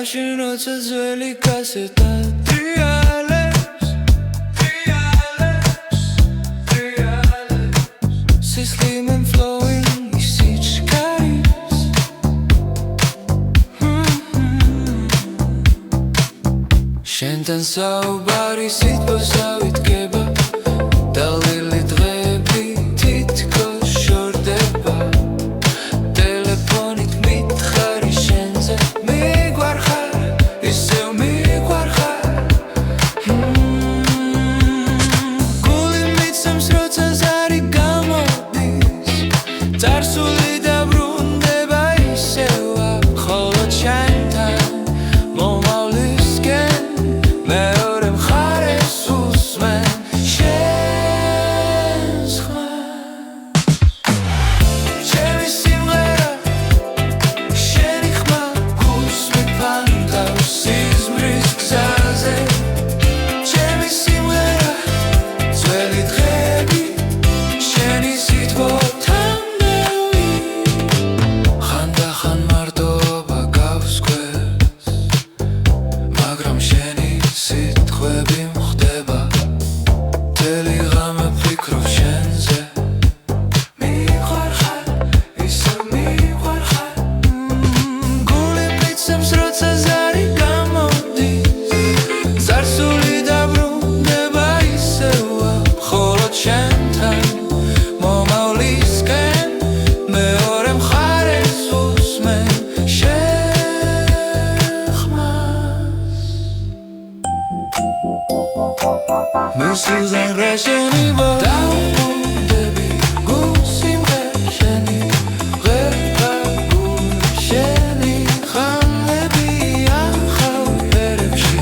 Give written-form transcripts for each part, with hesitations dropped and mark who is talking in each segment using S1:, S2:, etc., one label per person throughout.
S1: მაშინ როცა ძველი კასეტა შენთან საუბარი სიტყვასა ვიდგება დალილი დღეები თითქოს შორდება ტელეფონით მითხარი შენზე მიგვარხარ ისევ მიგვარხარ გული მიცემს როცა ზარი გამოდის წარსული დაბრუნდება ისევა ხოლო შენთან Mısızın reşeni var Davud'ebi Gusim reşeni Gırka guşeni Khanlebi Yahav Erebşi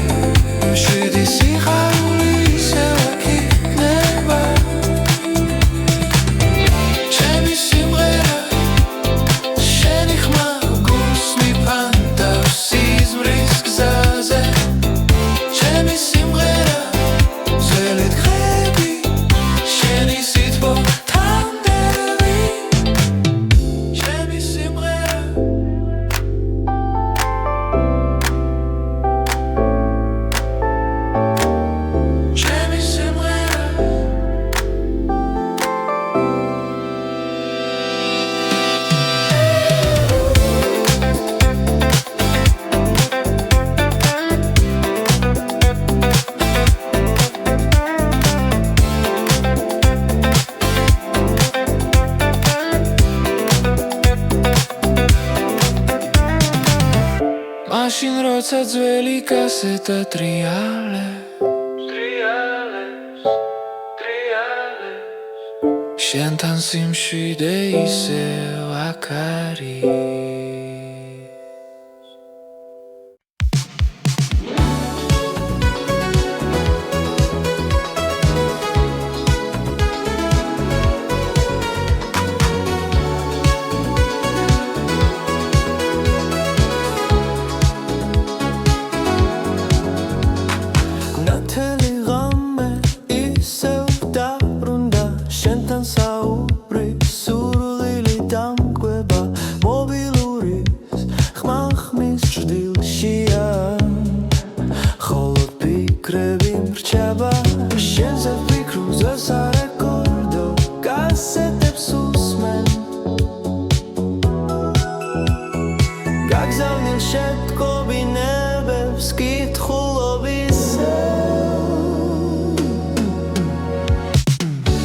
S1: Mşidisi Khavli Sevaki Neba Şemi simgera Şeni Khma Gusmi Panta Siz Mrisk Zaze Şemi simgera Mაშინ როცა ძველი კასეტა ტრიალებს შენთან სიმშვიდე ისევ აქ არის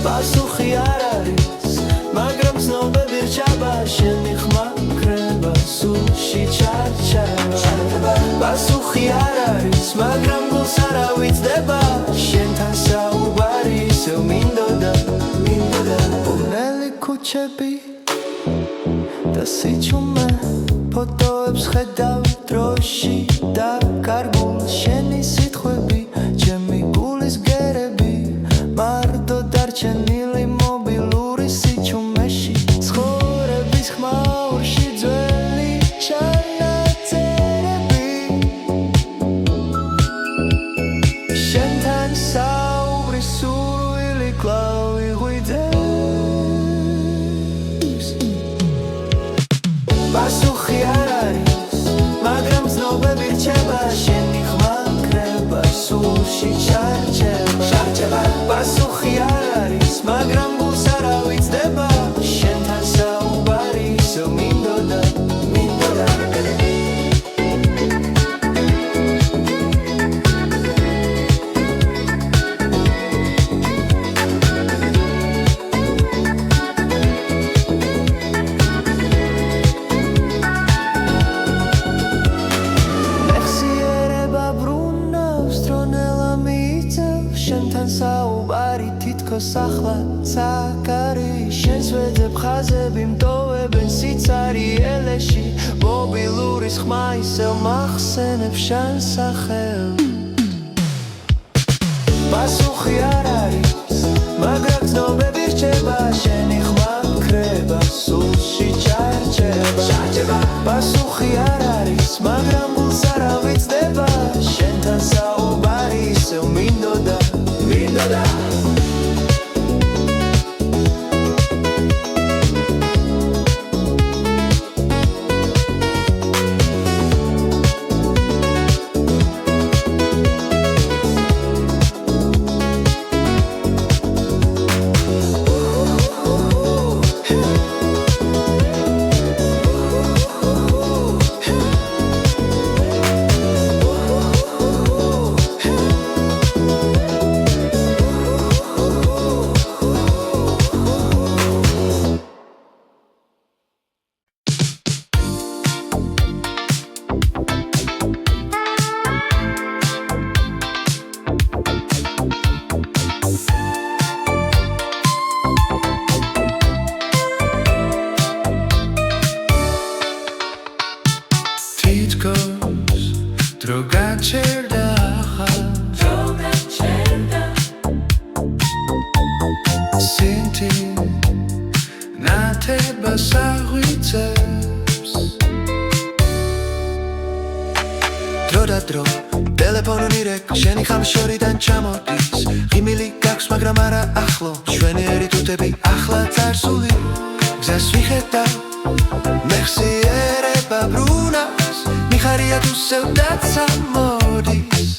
S1: პასუხი არ არის, მაგრამ ცნობები რჩება, შენი ხმა კრება, სულში ჩარჩება. პასუხი არ არის, მაგრამ გულს არ ავიწყდება, შენთან საუბარი ისევ მინდოდა. ბუნელი ქუჩები და სიჩუმე, ფოტოებს ხედავ დროში და კარგულ შენი სიტყვები, ჩემი გულის გერები, მარტო დარჩენილი მობილური სიჩუმეში, ცხოვრების ხმაურში ძველი ჩანაწერები, შენთან საუბრის სურვილი კვლავ იღვიძებს. პასუხი არ არის, მაგრამ ცნობები რჩება. თითქოს ახლაც აქ არის შენს ვეძებ ხაზები მტოვებენ სიცარიელეში მობილურის ხმა ისევ მახსენებს შენ სახელს პასუხი არ არის მაგრამ ცნობები რჩება შენი ხმა კრება სულში ჩაერჩება პასუხი არ არის მაგრამ გულს არ ავიცდება შენთან საუბარი ისევ მინდოდა დრო ტელეფონი რეკ შენი ხამშორიდან ჩამოდის ღიმილი გაქვს მაგრამ არა ახლო შვენიერი თუთები ახლა წარსული გზას ვიხედავ მეხსიერება ბრუნავს მიხარია თუ სევდაც ამოდის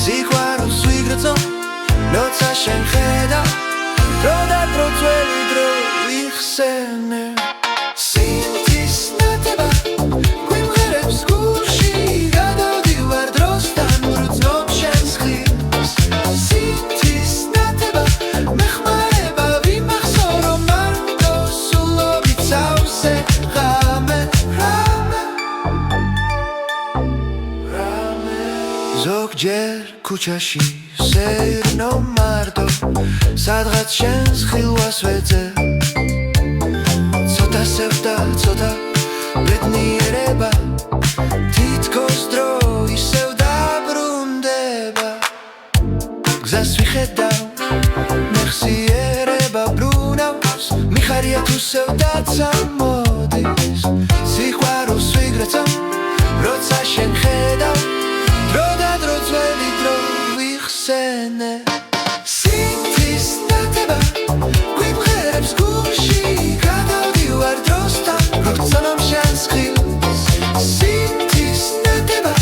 S1: სიყვარულს ვიგრძნო როცა შენ ხედავ დრო და დრო ძველი დრო ვიხსენე სინთის ნათება გვიმღერებს გულში ზოგჯერ ქუჩაში სეირნო მარტო სადღაც შენს ხილვას ვეძებ ცოტა სევდა ცოტა ბედნიერება თითქოს დრო ისევ დაბრუნდება გზას ვიხედავ მეხსიერება ბრუნავს მიხარია თუ სევდაც ამოდის სიყვარულს ვიგრძნობ როცა შენ ხედავ დრო და დრო ძველი დრო ვიხსენე სინთის ნათება გვიმღერებს გულში გადავდივარ დროსთან როცა შენს ხილს სინთის ნათება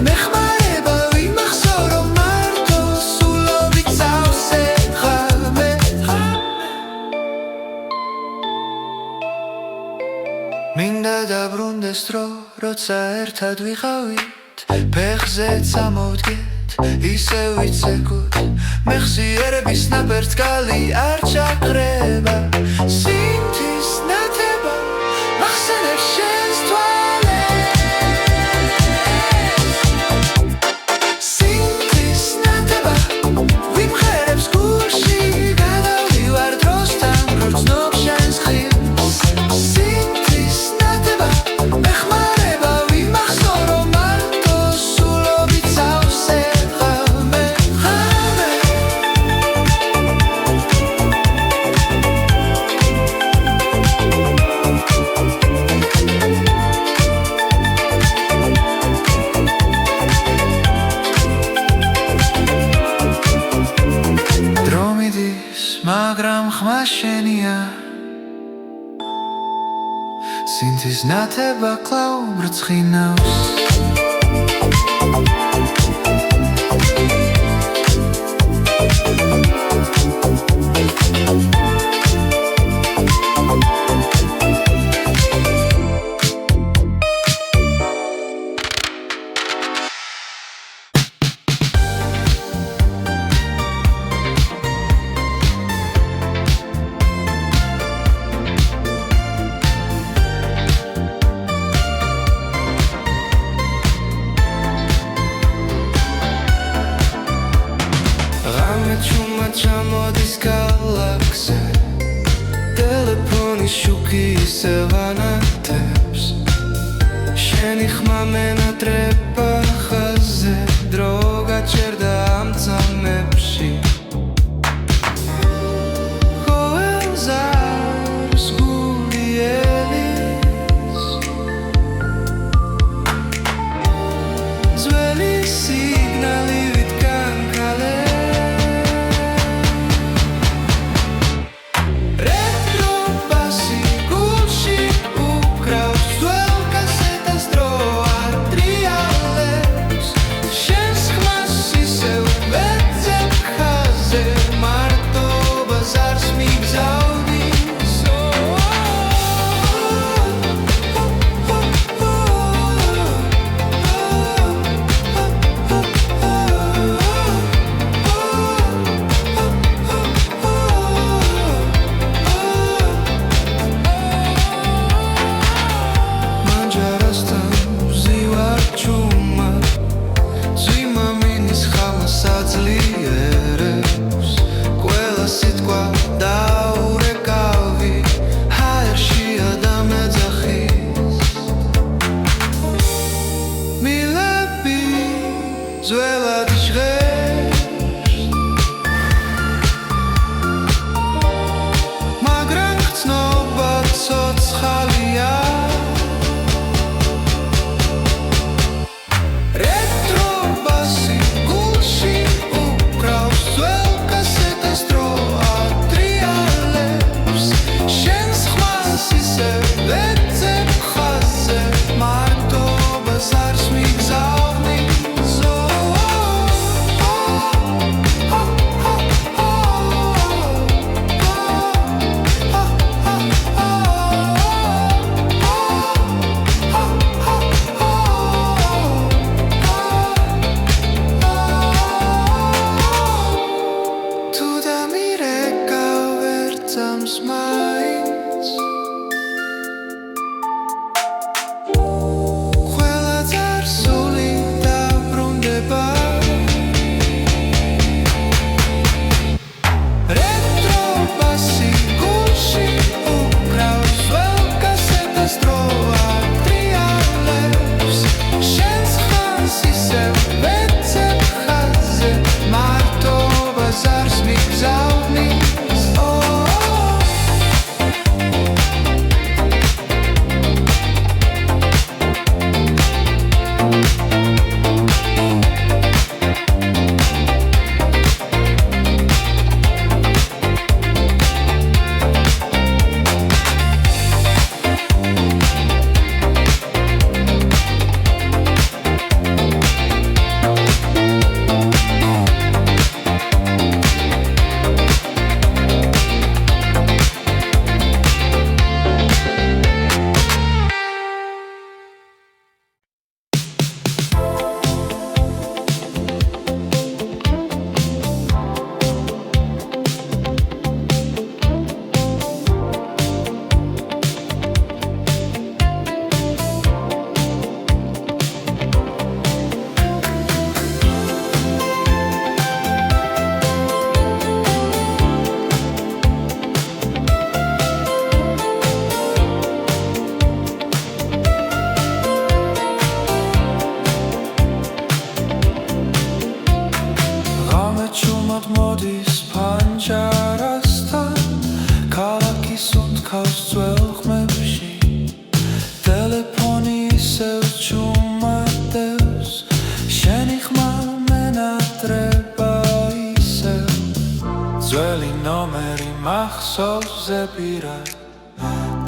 S1: მეხმარება ვიმახსოვრო მარტო სულობით სავსე ხალმე მინდა დაბრუნდეს დრო როცა ერთად ვიყავით ფეხზე წამოვდგეთ ისე ვიცეკოთ მეხსიერების ნაპერწკალი არ ჩაქრება სინთის ნათება მახსენებს შენს თვალებს სინთის ნათება ვიმღერებს გულში გადავდივარ დროსთან გრძნობ შენს ხილს სინთის ნათება მეხმარება ვიმახსოვრო მაგრამ ხმა შენია სინთის ნათება კлау ბრწყინავს ჩამოდის გალა ისევ ანათებს შენი ხმა მენატრება ხაზზე დრო გაჩერდა ამ წამებში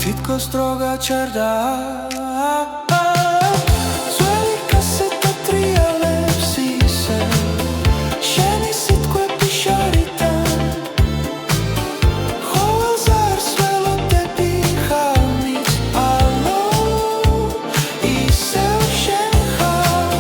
S1: თითქოს დრო გაჩერდა ძველი კასეტა ტრიალებს ისევ შენი სიტყვები შარიდან ხოლოს არს ველოდები ხალმით ალო ისევ შენ ხარ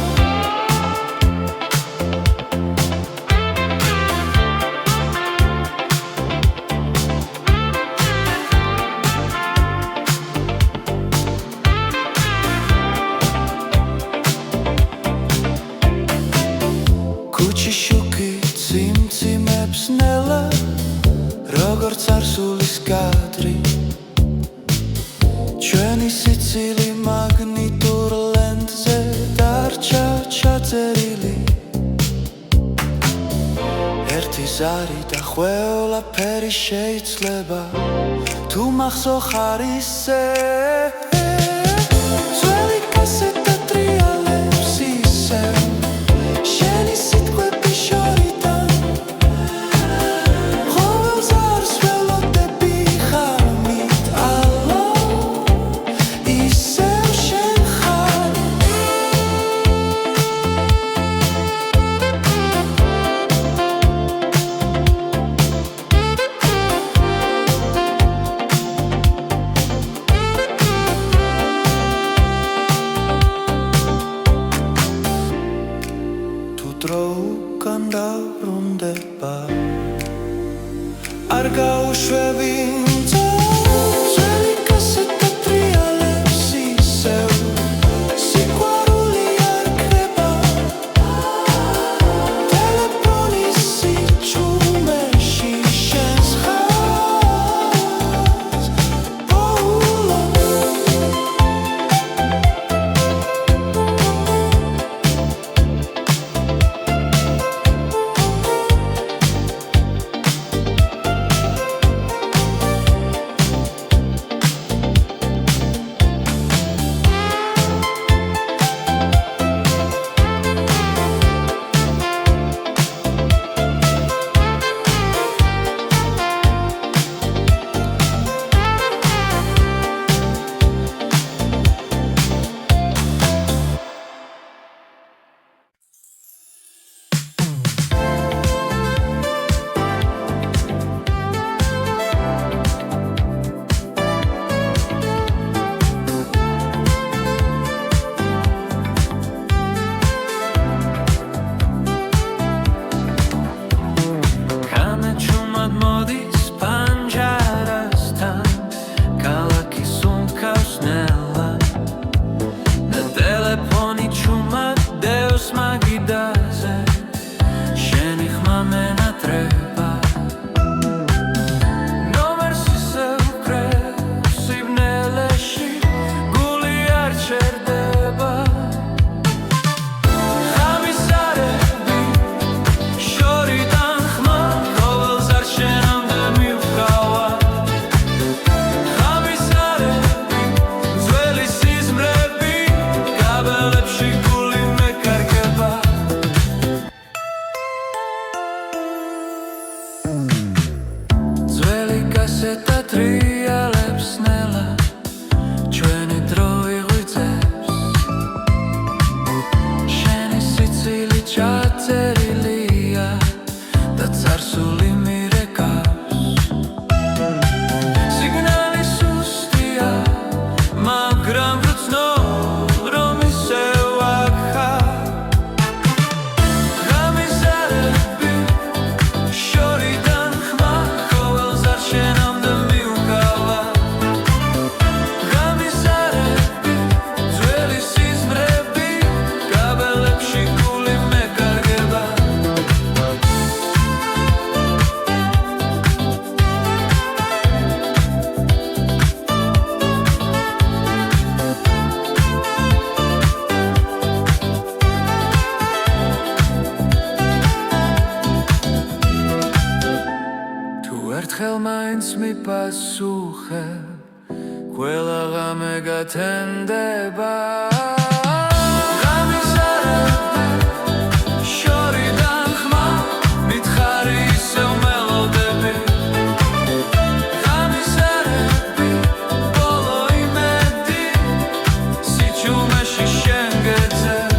S1: ზარი და ყველაფერი შეიძლება თუ მახსოვ ხარ ისე ძველი კასეტა ტრიალებს ისევ შენი სიტყვები შორიდან ყოველ ზარს ველოდები ხარმით ალო ისევ შენ ხარ დროუკან დაბრუნდება არ გაუშვები ძველი კასეტა ტრიალებს ისევ სიყვარული არ კრება ტელეფონის სიჩუმეში შენს ხაზს ბოლოს კასეტა ტრიალებს ნელა ჩვენი დრო იღვიძებს შენი სიცილი ჩაწერილია და წარსული მირეკავს სიგნალი სუსტია მაგრამ გრძნობ რომ ისევ აქ ხარ გამიზარები შორიდან ხმა ყოველ ზარ შენამდე მიუგავა გამიზარები ძველი სიზმრები კაბელებში გული მეკარგება თუ ერთხელ მაინც მიპასუხებ ყველა ღამე გათენდება გამიზარები შორიდან ხმა მითხარი ისევ მელოდები გამიზარები ბოლო იმედი სიჩუმეში შენ გეძებ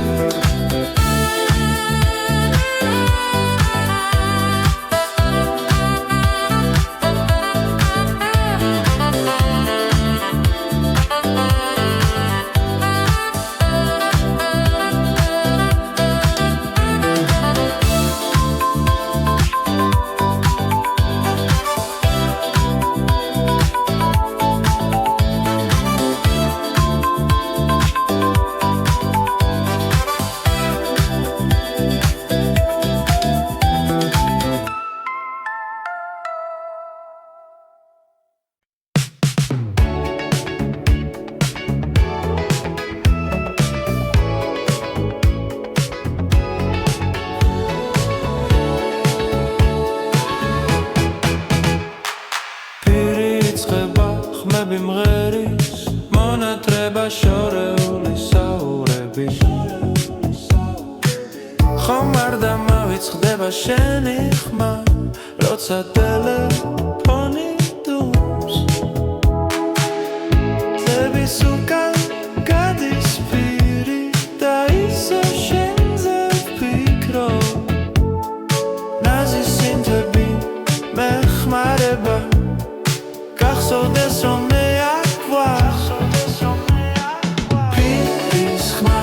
S1: ხომ არ დამავიწყდება შენი ხმა როცა ტელეფონი დუმს წების უკან გადის პირი და ისე შენზე ვფიქრობ ნაზი სინთები მეხმარება გახსოვდეს რომ მე აქ ვარ პირის ხმა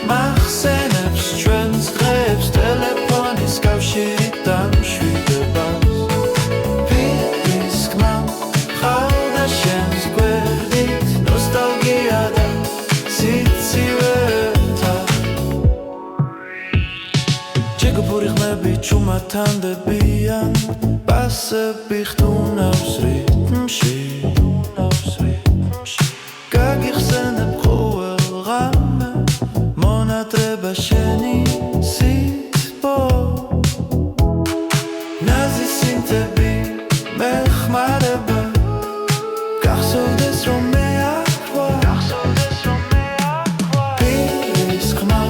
S1: მახსენებს ჩვენს დღეებს ტელეფონის კავშირი დამშვიდებას პირის ხმა ყავდა შენს გვერდით ნოსტალგია და სიცივეთა ჯეგუფური ხმები ჩუმათანდებიან პასები ხტუნავს რიტმში გაგიხსენებ ყოველ ღამე მონატრება შენი სიტყვა ნაზი სინთები მეხმარება გახსოვდეს რომ მე აქ ვარ პირის ხმა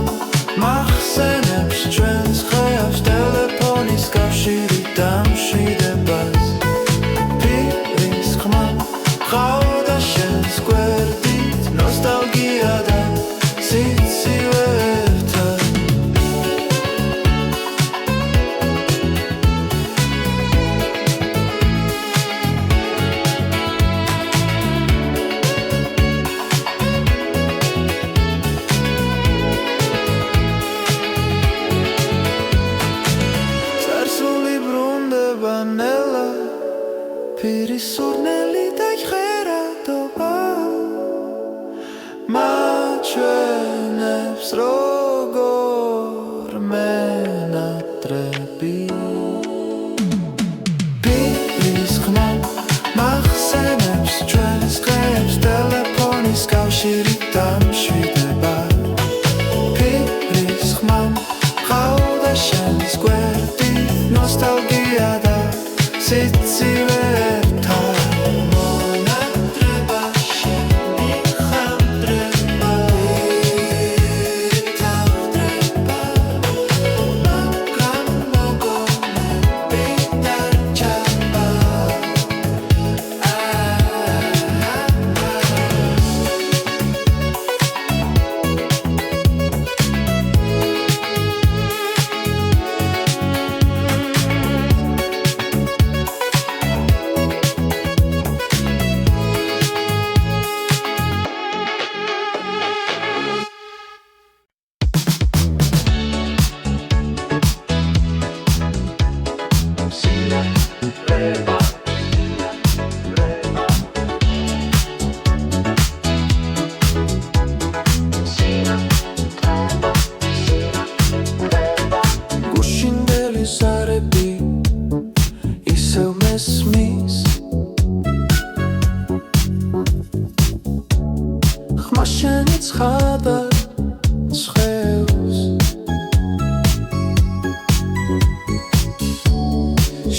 S1: მახსენებს ჩვენს ხეავს ტელეფონის კავშირი დამშვიდებას პირის ხმა ყავდა შენს გვერდით ნოსტალგია და სიცივეთა წარსული ბრუნდება ნელა პირის სურნელი დაიხერადობა მაჩვენებს როგორ მენატრები პირის ხმა მახსენებს ჩვენს დღეებს ტელეფონის კავშირი დამშვიდება პირის ხმა ყავდა შენს გვერდით ნოსტალგია და სიცივეთა მონატრება შენი ხანდრება იტავდრება მაგრამ მოგონები დარჩება გუშინდელი ზარები ისევ მესმის ხმა შენი ცხადა ცხევს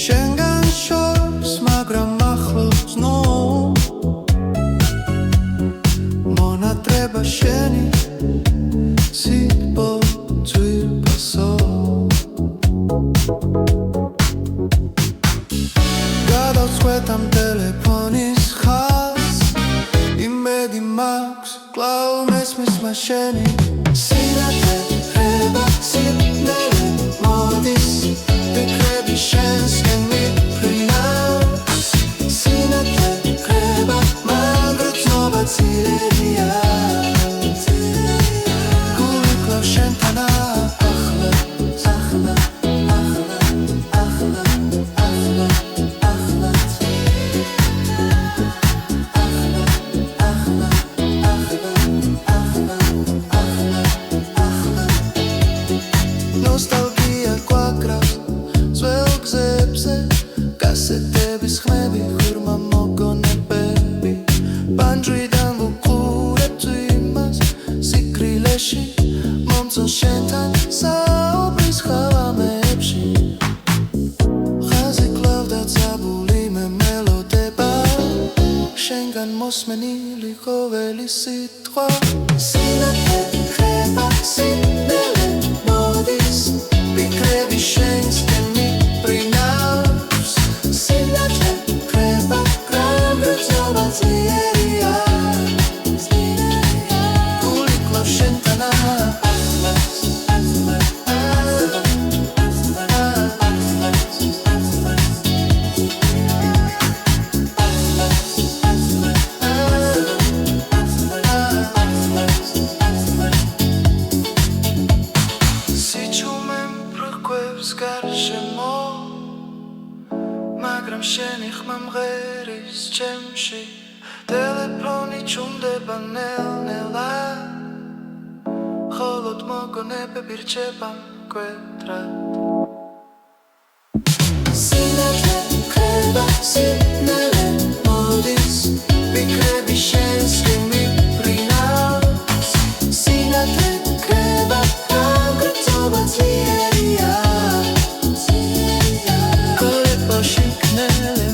S1: შენგან შორს მაგრამ ახლოს ნო მონატრება შენი სიტყვა ძვირფასო გადავწყვეტ ამ ტელეფონის ხაზს იმედი მაქვს კვლავ მესმის შენი სინათლე ხება სინდელე მოდის ფიქრები შენსკენ მიფრინავს სინათლე ხება მაგრამ ცნობა ცირია გული კვლავ შენთან ახლა ახლა ახლა ახლა ახლა ახლა ნოსტალგია გვაკრავს ძველ გზებზე კასეტების ხმები ღრმა მოგონებები ბანჯვიდან ვუყურებთ იმას სიკრილეში მომწონს შენთან საუბრის ხალამებში ხაზი კლავდა ძაბული მე მელოდება შენგან მოსმენილი ყოველი სიტყვა სინათლე ხება სინდელე მოდის გავს გარშემო მაგრამ შენი ხმა მღერის ჩემში ტელეფონი ჩუმდება ნელ-ნელა ხოლოდ მოგონებები რჩება მკვეთრად სინათლე ქრება სინელე მოდის ვიქრები შენს მიმფრინავს სინათლე ქრება აგრეთვე ციერია გოლებში მკნელე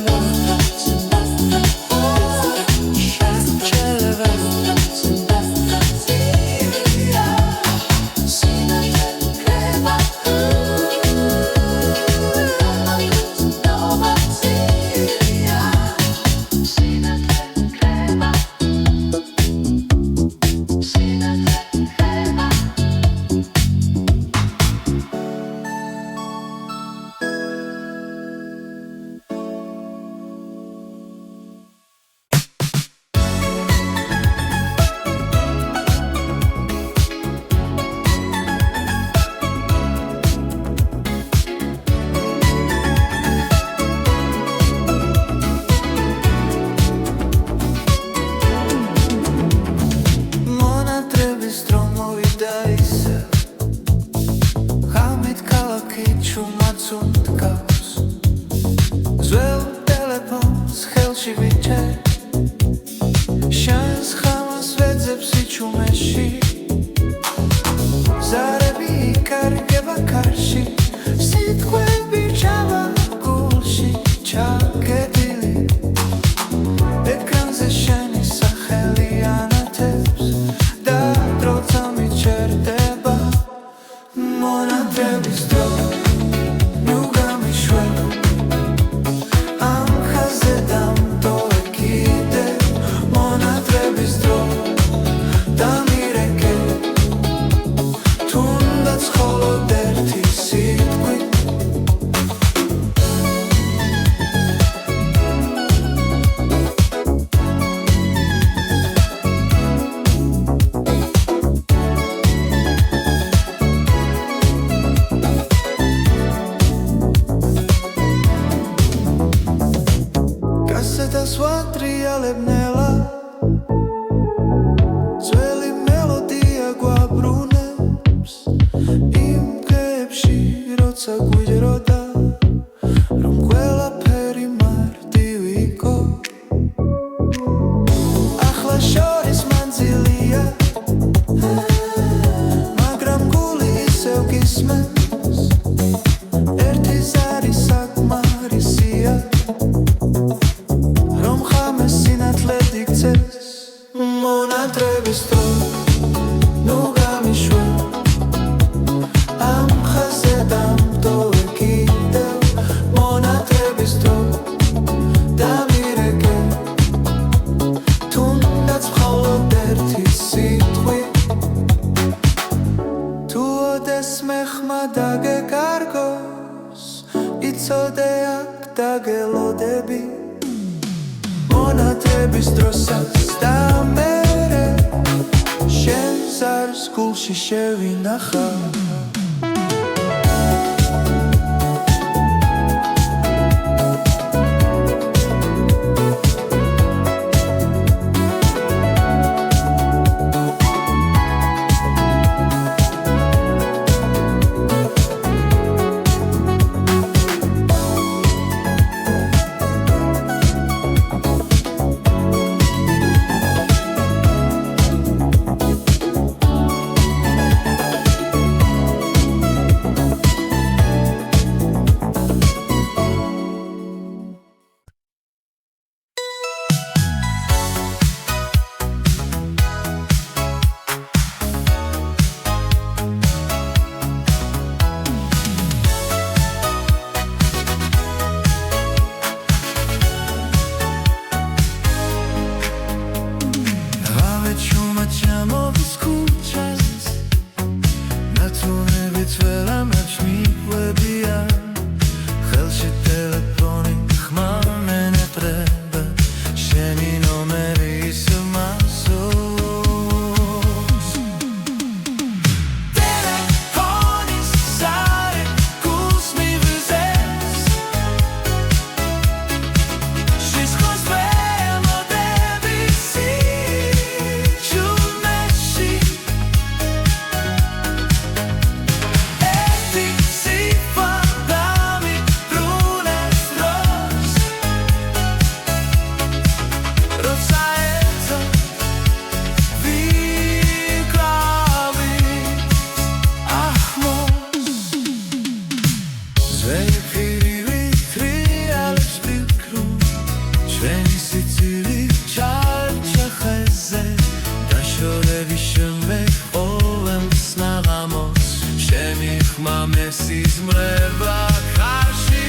S1: ხმა მესიზმრება ხარში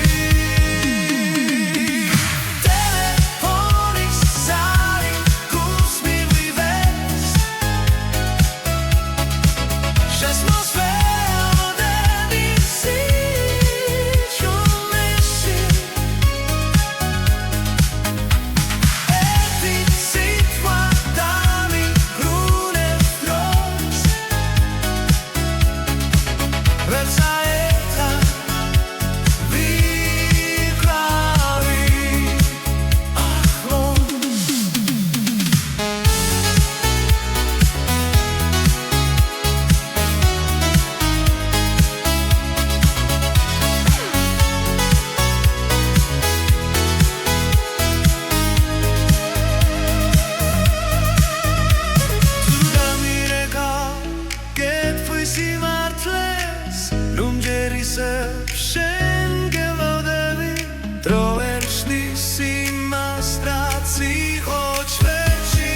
S1: ტელეფონის ზარი გულს მივივეს შესმოსვენოდები სიჩუმეში ერთი სიტყვა დამიბრუნებს დროს ვერ საერთა ვიკრავი ახლოს თუ დამირეკა კეფვის იმართლეს რომ ჯერ ისევ შენ გელოდები დრო ვერ ხსნის იმას რაც იყო ჩვენში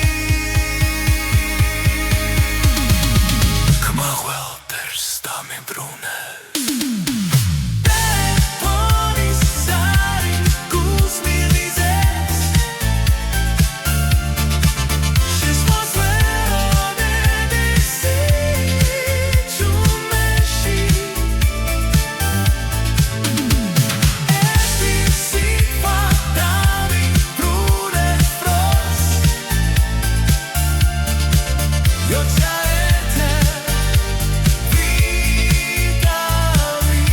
S1: ხმა ყველაფერს დამიბრუნებს ტელეფონის ზარი გულს მივიზეს შესმოსვენოდები სიჩუმეში ერთი სიტყვა დამიბრუნებს დროს იოცა ეთე ვიკრავი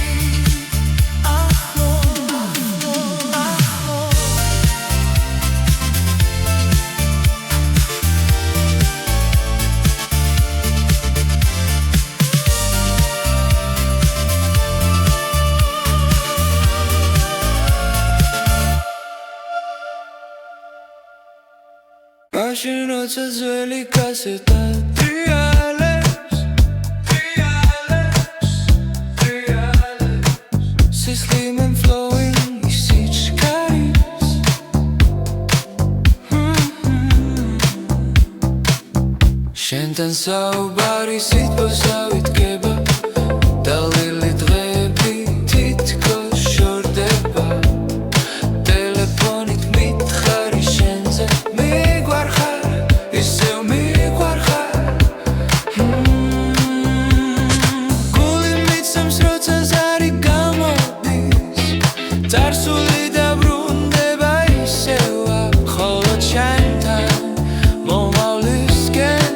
S1: მაშინ როცა ძველი კასეტა ტრიალებს სისხლი flowing is each carries შენთან საუბარი სიტყვასა ვიდგება დალილი დღეები თითქოს შორდება ტელეფონით მითხარი შენზე მიგვარხარ ისევ მიგვარხარ გული მიცემს როცა ზარი გამოდის წარსული დაბრუნდება ისევა ხოლო ჩემთან მომავლისკენ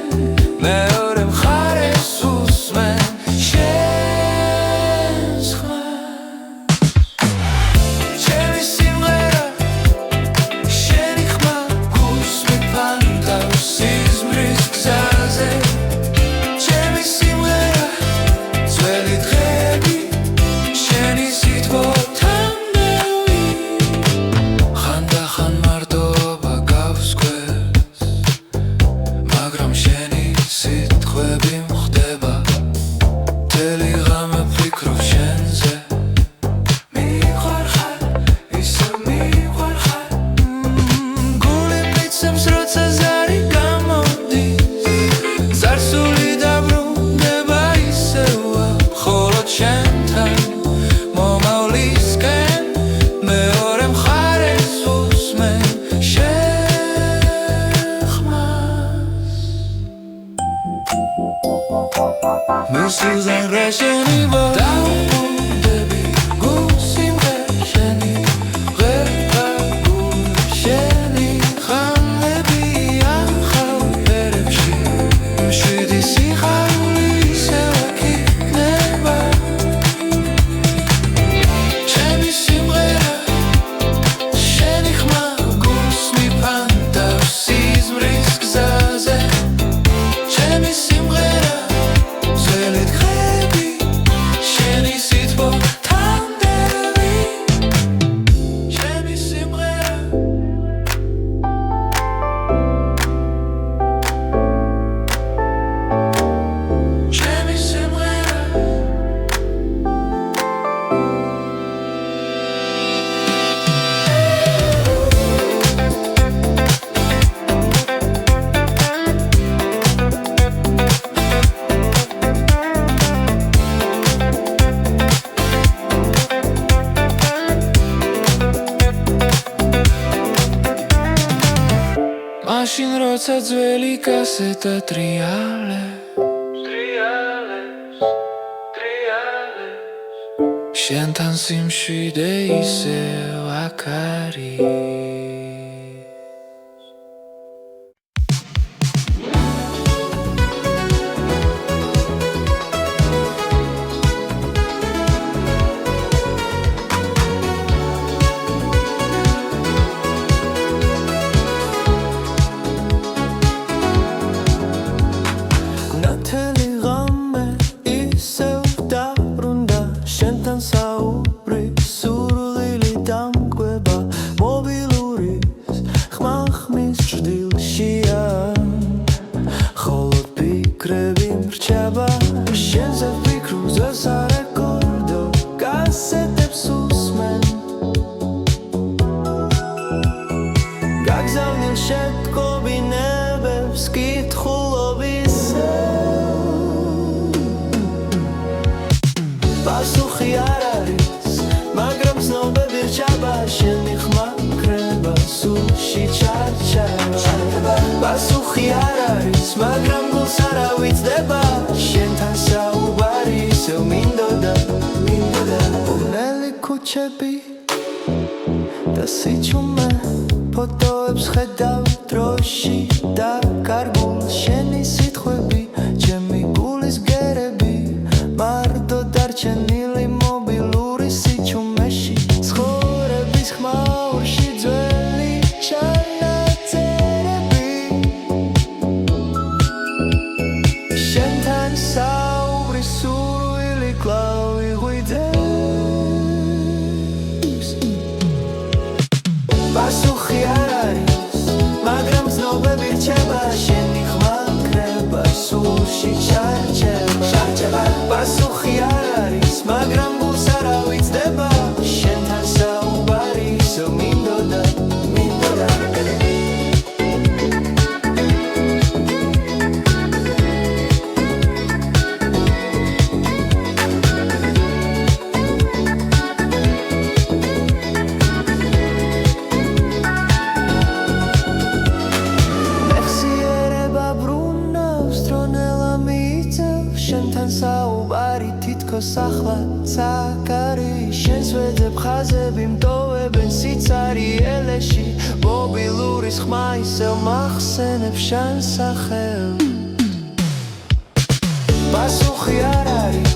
S1: მეორე მხარეს უსმენ შენს ხმას ჩემი სიმღერა შენი ხმა გულს მიფანტავს სიზმრის გზაზე ჩემი სიმღერა ძველი დღეები შენი სიტყვოთამდე ხანდახან მარტოობა გავს გვერდს მაგრამ შენი სიტყვები მხდება მთელი ღამე ვფიქრობ შენზე მიყვარხარ ისევ მიყვარხარ გული მიცემს როცა ზარი გამოდის წარსული დაბრუნდება ისევა ხოლო ჩემთან მომავლისკენ მეორე მხარეს უსმენ შენ ხმას მისულზე რეშენი დაუბრუნდები გულს სიმღერა შენი ღერღა გულ შენი ხანები ახალ ფერებში მშვიდი სიხარული ისევ აქ იქნება ჩემი სიმღერა შენი ხმა გულს მიფანტავს სიზმრის გზაზე ჩემი სიმღერა ძველი დღეები შენი როცა ძველი კასეტა ტრიალებს შენთან სიმშვიდე ისევ აქ არის პასუხი არ არის, მაგრამ გულს არ ავიწყდება შენთან საუბარი ისევ მინდოდა ბუნელი ქუჩები და სიჩუმე ფოტოებს ხედავ დროში და კარგულ შენი სიტყვები ჩემი გულის გერები მარტო დარჩენილი მობილური სიჩუმეში ცხოვრების ხმაურში ძველი პასუხი არ არის, მაგრამ ცნობები რჩება შენი ხმა კრება სულში ჩარჩება პასუხი არ არის, მაგრამ გულს არ ავიწყდება შენთან საუბარი ისევ მინდოდა საუბარი თითქოს ახლაც აქ არის შენს ვეძებ ხაზები მტოვებენ სიცარიელეში მობილურის ხმა ისევ მახსენებს შენ სახელს პასუხი არ არის,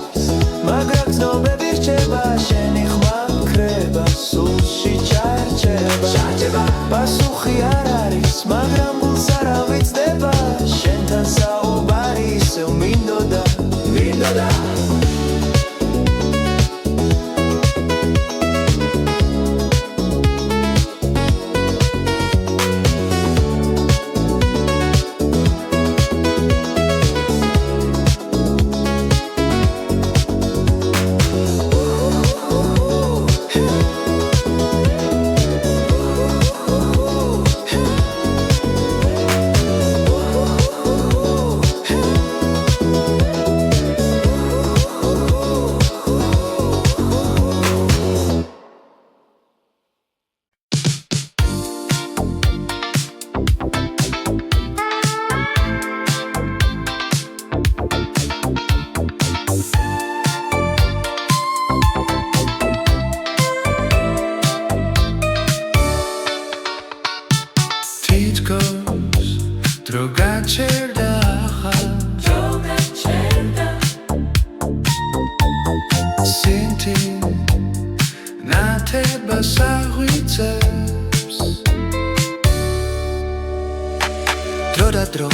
S1: მაგრამ ცნობები რჩება შენი ხმა კრება სულში ჩარჩება პასუხი არ არის, მაგრამ გულს არ ავიწყდება შენთან საუბარი ისევ მინდოდა დრო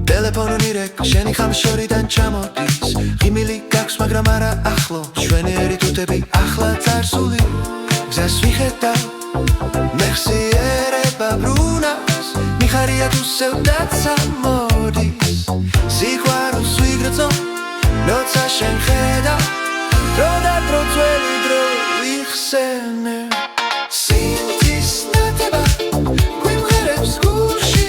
S1: ტელეფონი რეკ შენი ხამშორიდან ჩამოდის ღიმილი გაქვს მაგრამ არა ახლო შვენიერი თუთები ახლა წარსული გზას ვიხედავ მეხსიერება ბრუნავს მიხარია თუ სევდაცა მოდის სიყვარულს ვიგრძნო როცა შენ ხედავ დრო და დრო ძველი დრო ვიხსენე სინთის ნათება გვიმღერებს გულში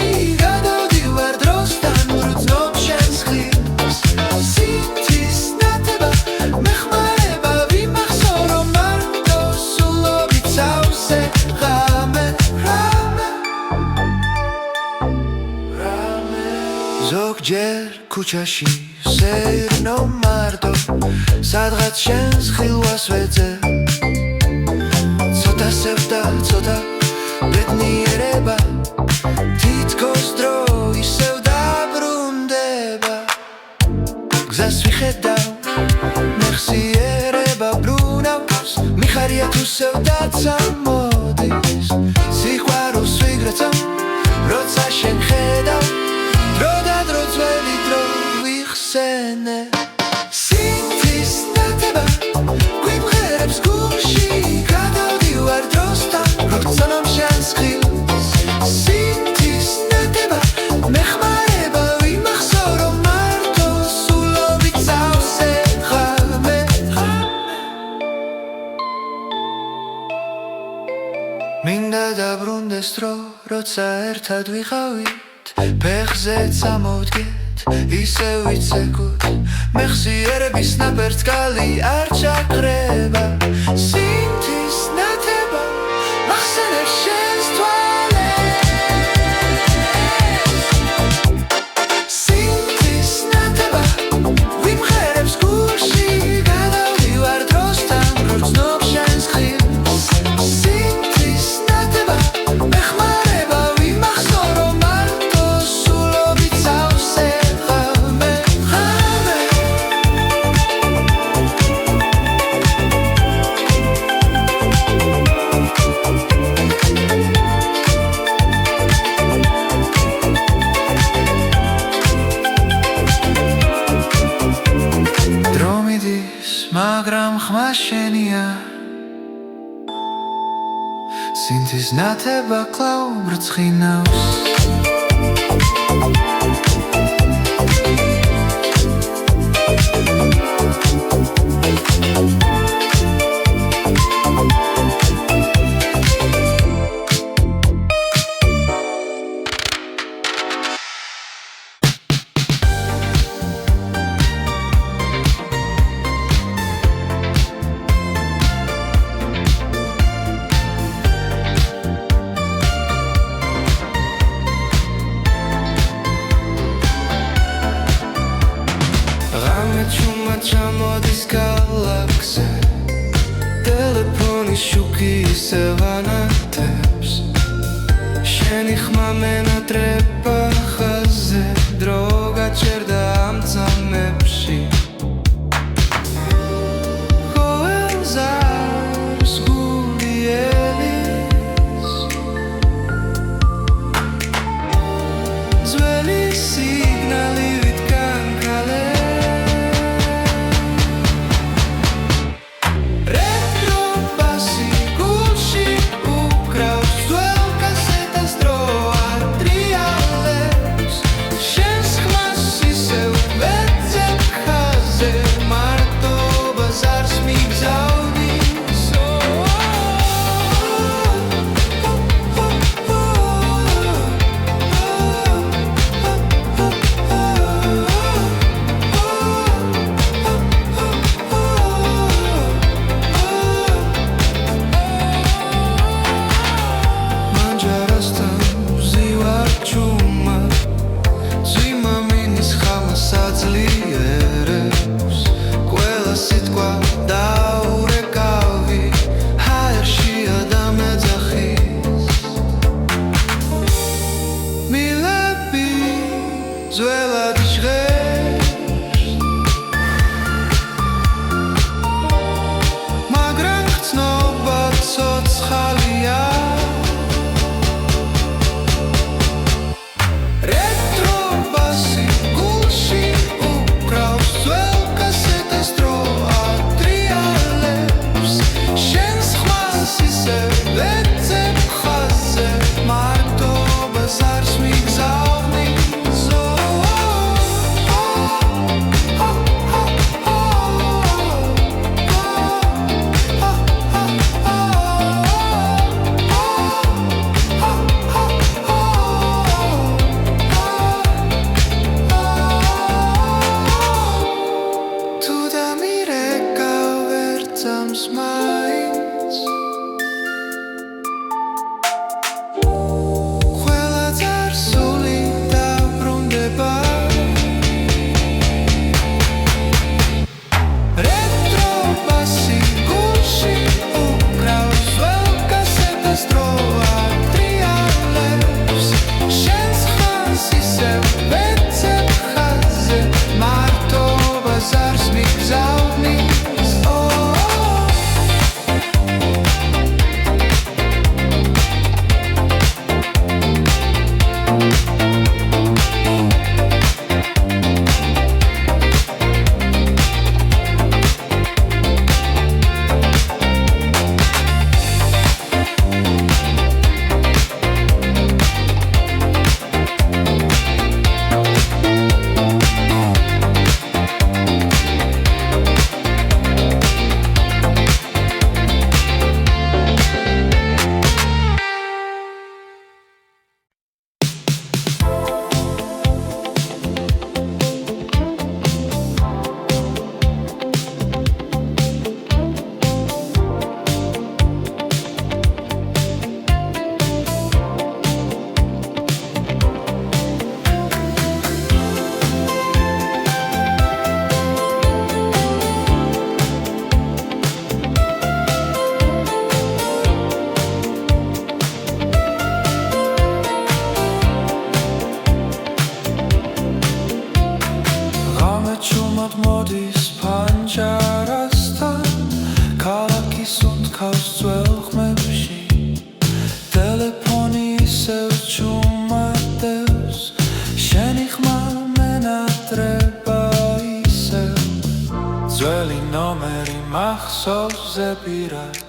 S1: ქუჩაში სეირნო მარტო სადღაც შენს ხილვას ვეძებ ცოტა სევდა ცოტა ბედნიერება თითქოს დრო ისევ დაბრუნდება გზას ვიხედავ მეხსიერება ბრუნავს მიხარია თუ სევდაცა მოდის სიყვარულს ვიგრაცავ როცა შენ ხედავ დრო და დრო ძველი დრო ვიხსენე სინთის ნათება გვიმღერებს გულში გადავდივარ დროსთან როცა მომშენს ხილს სინთის ნათება მეხმარება ვიმახსოვრო მარტო სულობით წავსე ხალმე მინდა დაბრუნდეს დრო როცა ერთად ვიყავით ფეხზე წამოვდგეთ ისე ვიცეკოთ მეხსიერების ნაპერწკალი არ ჩაქრება სინთის ნათება მახსენებს შენს თვალებს სინთის ნათება ვიმღერებს გულში გადავდივარ დროსთან გრძნობ შენს ხილს სინთის ნათება მეხმარება ვიმახსოვრო მარტო სულობით წავსე ხალმე დრო მიდის მაგრამ ხმა შენია სინთის ნათება კлау ბრწყინავს ჩამოდის გალაქსზე ტელეფონის შუქი ისევ ანათებს შენი ხმა მენატრება ხაზზე დრო გაჩერდა ამ წამებში ყოველზარს გული ელის ძველი სიგნალი ვიტკან კალე ისუნთქავს ძველ ხმებში ტელეფონი ისევ ჩუმადევს შენი ხმა მენატრება ისევ ძველი ნომერი მახსოვს ზეპირად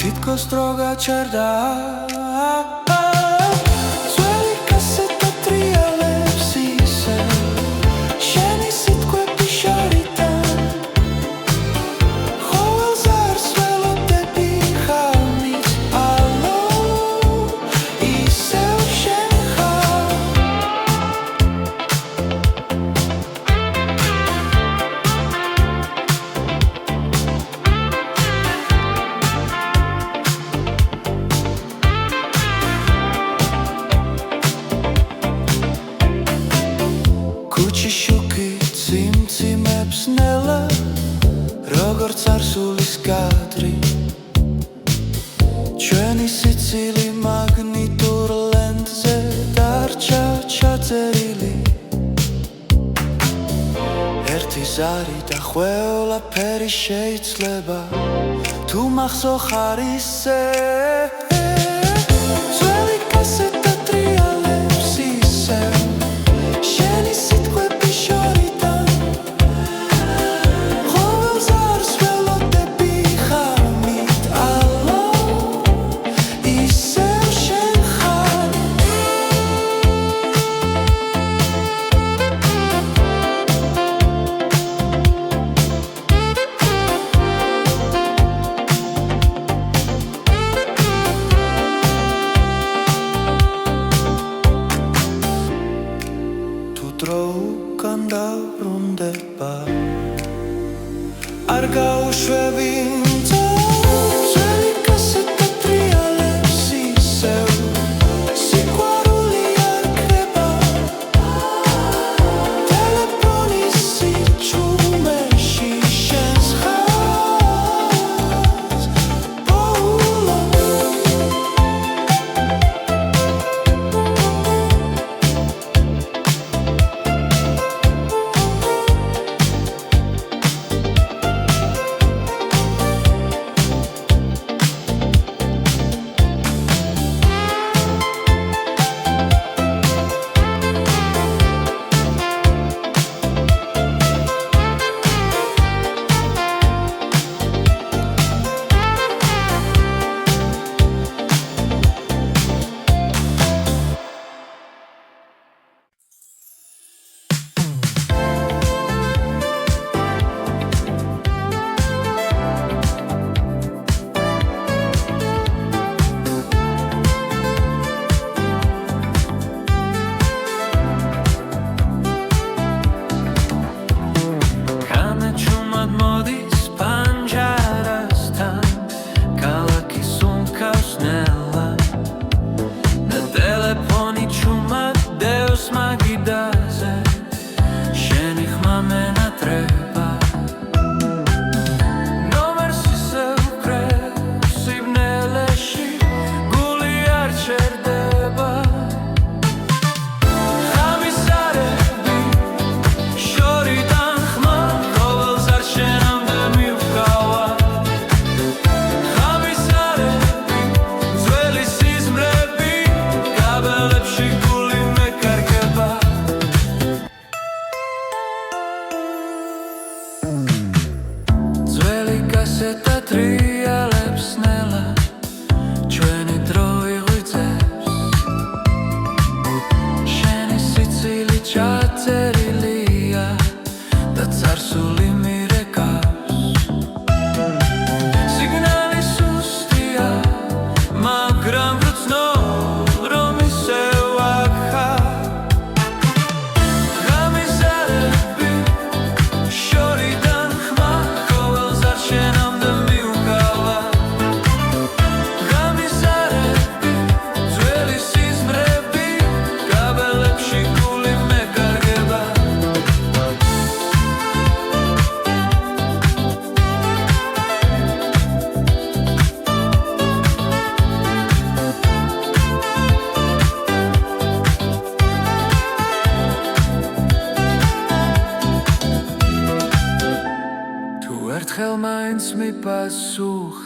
S1: თითქოს დრო გაჩერდა ძველი კასეტა ტრიალებს ისევ შენი სიტყვები შორიდან ყოველს არს ველოდები ხალმით ალო ისევ შენ ხარ ქუჩი შუქი ციმციმებს ნელა როგორც არსულის კადრი ჩვენი სიცილი მაგნიტურ ლენტზე დარჩა ჩაწერილი ერთი ზარი და ყველაფერი შეიძლება თუ მახსოვ ხარ ისე ძველი კასეტა ტრიალებს ისევ შენი სიტყვები შორიდან ყოველს არს ველოდები ხალმით ალო ისევ შენ ხარ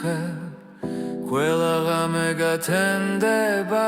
S1: ხე ყველა ღამე გათენდება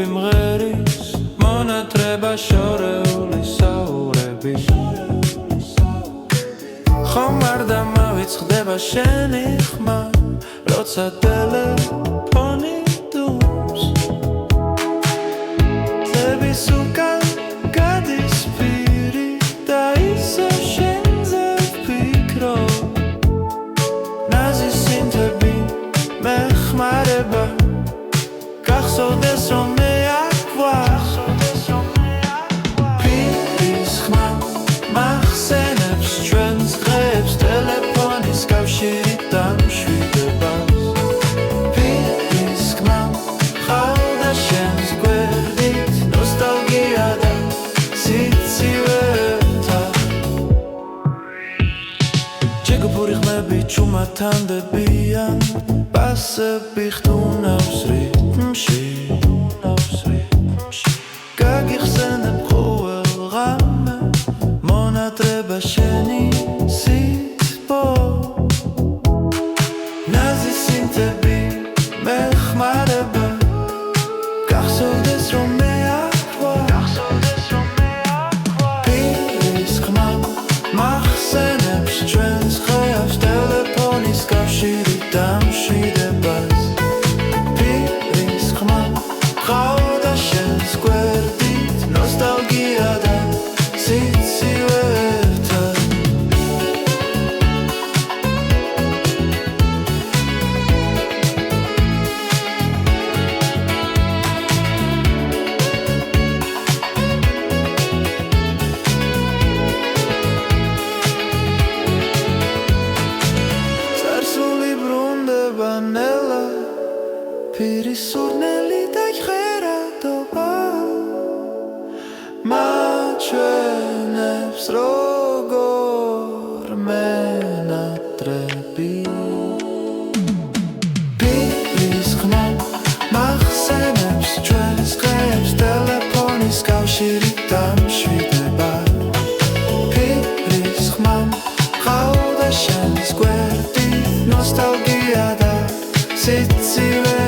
S1: მღერის მონათრება შორეული საურები ხომ არ დამავიწყდება შენი ხმა როცა ტელეფონი დუმს წების უკან გადის პირი და ისე შენზე ვფიქრობ ნაზი სინთები მეხმარება გახსოვდეს რომ ჩუმათანდებიან პასები ხტუნავს რიტმში გაგიხსენებ ყოველ ღამე მონათრება შენი სიტყვა ნაზი სინთები მეხმარება გახსოვდეს რომ მე პირის ხმა მახსენებს ჩვენს ხეავს ტელეფონის კავშირი დამშვიდებას პირის ხმა ყავდა შენს გვერდით ნოსტალგია და სიცივეებთან პირის სურნელი და ჟღერადობა მაჩვენებს როგორ მენატრები პირის ხმა მახსენებს ჩვენს დღეებს ტელეფონის კავშირი დამშვიდება პირის ხმა ყავდა შენს გვერდით ნოსტალგია და სიცივე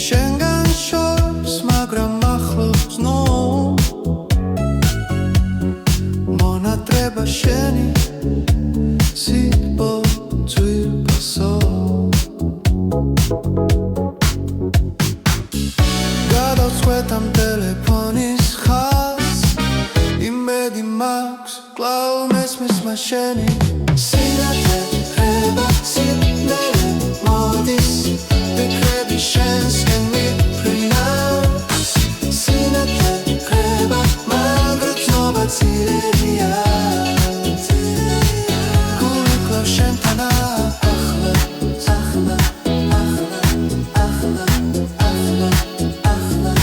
S1: შენგან შორს მაგრამ ახლოს ნუ შენი სინათლე ხრება სიკვდილი მოდის ვიქრები შენსკენ მიფრინავს სინათლე ხრება მაგრამ ცნობა ძიერია გული კლავს შენთან ახლა ახლა ახლა ახლა ახლა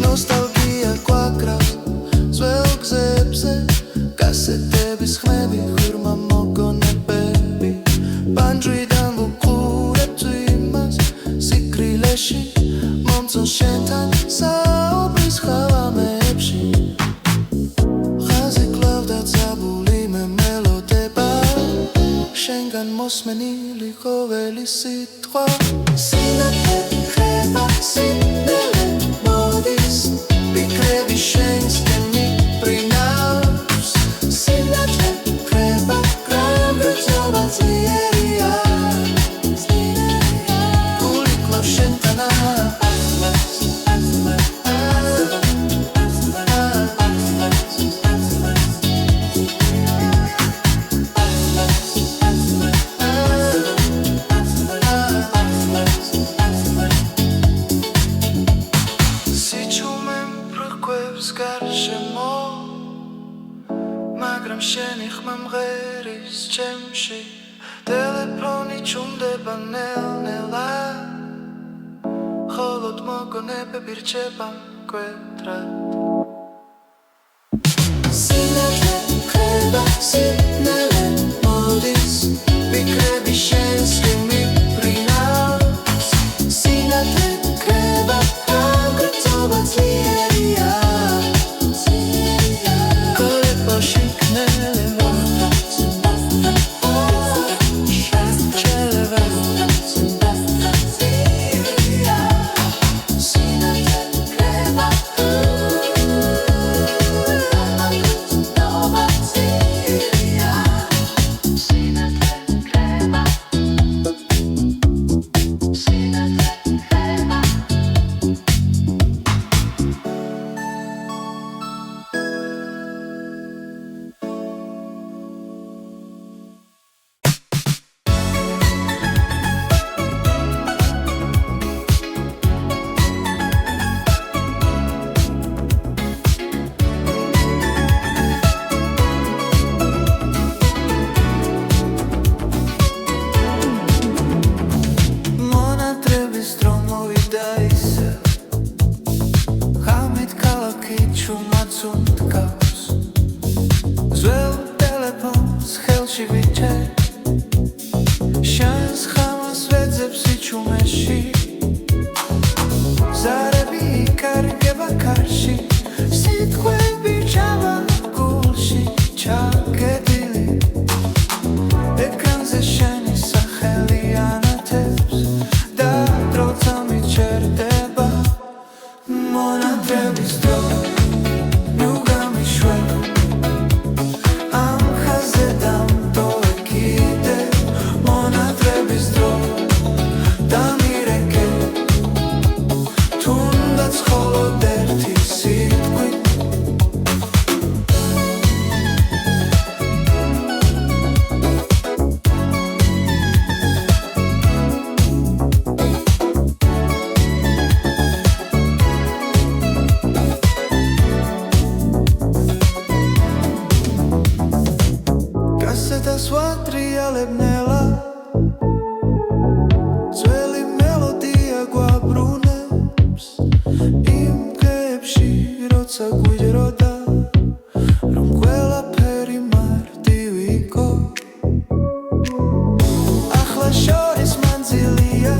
S1: ნოსტალგია გვაკრავს ძველ გზებზე კასეტების ხმები ღირმა მოგონებები ბანჯვიდან ვუყურებთ იმას სიკვდილეში მომწონს შენთან საუბრის ხავამებში ხაზი კლავდა ძაბული მე მელოდება შენგან მოსმენილი ყოველი სიტყვა სინათლე ხრება სიკვდილი მოდის ვიქრები შენსკენ მიფრინავს სინათლე ხრება მაგრამ ცნობა ძლიერია გული კლავს შენთან ახლა ახლა მაგრამ შენი ხმა მღერის ჩემში ტელეფონი ჩუმდება ნელ-ნელა ხოლოდ მოგონებები რჩება მკვეთრად სინათლე ხრება სიკვდილი მოდის ვიქრები შენსკენ მიფრინავს სინათლე ხრება მაგრამ ცნობა ძლიერია ძველ ტელეფონს ხელში ვიჩე შენს ხამას ვეძებ სიჩუმეში ზარები იკარგება კარში სიტყვები ჩავა გულში ჩაგედილი ეკრანზე შენი სახელი ანათებს და დროცა მიჩერდება მონათრების დრო სვატრიალებნელა ძველი მელოდია გვაბრუნებს იმ დღეებში როცა გვიჯეროდა რომ ყველაფერი მარტივი იყო ახლა შორის მანძილია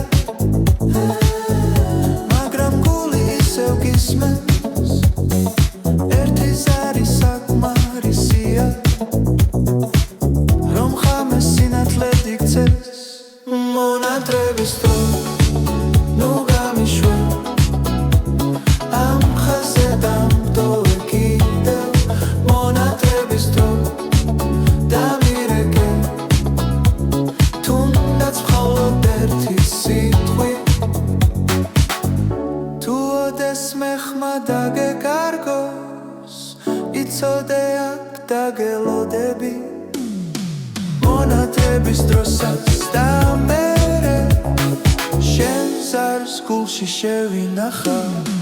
S1: მაგრამ გული ისევ გისმენს ერთი ზარი საკმარისია მონათრების დრო ნუ გამიშვე ამ ხაზზე დამტოვე კიდევ მონათრების დრო დამირეკე თუნდაც მხოლოდ ერთი სიტყვით ყოფის დროსაც და მერე შენ ზარს გულში შევინახავ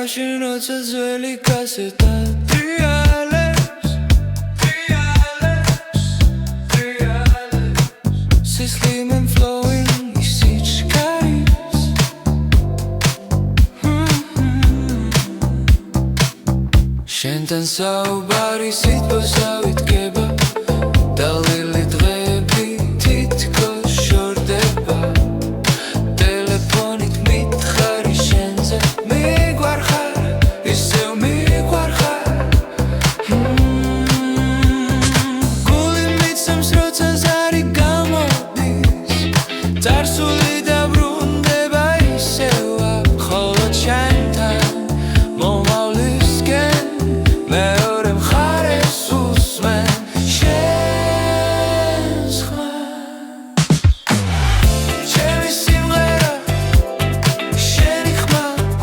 S2: Machine notes as well caseta triales Si slim and flowing isić karis Shentan sau bari sit po sau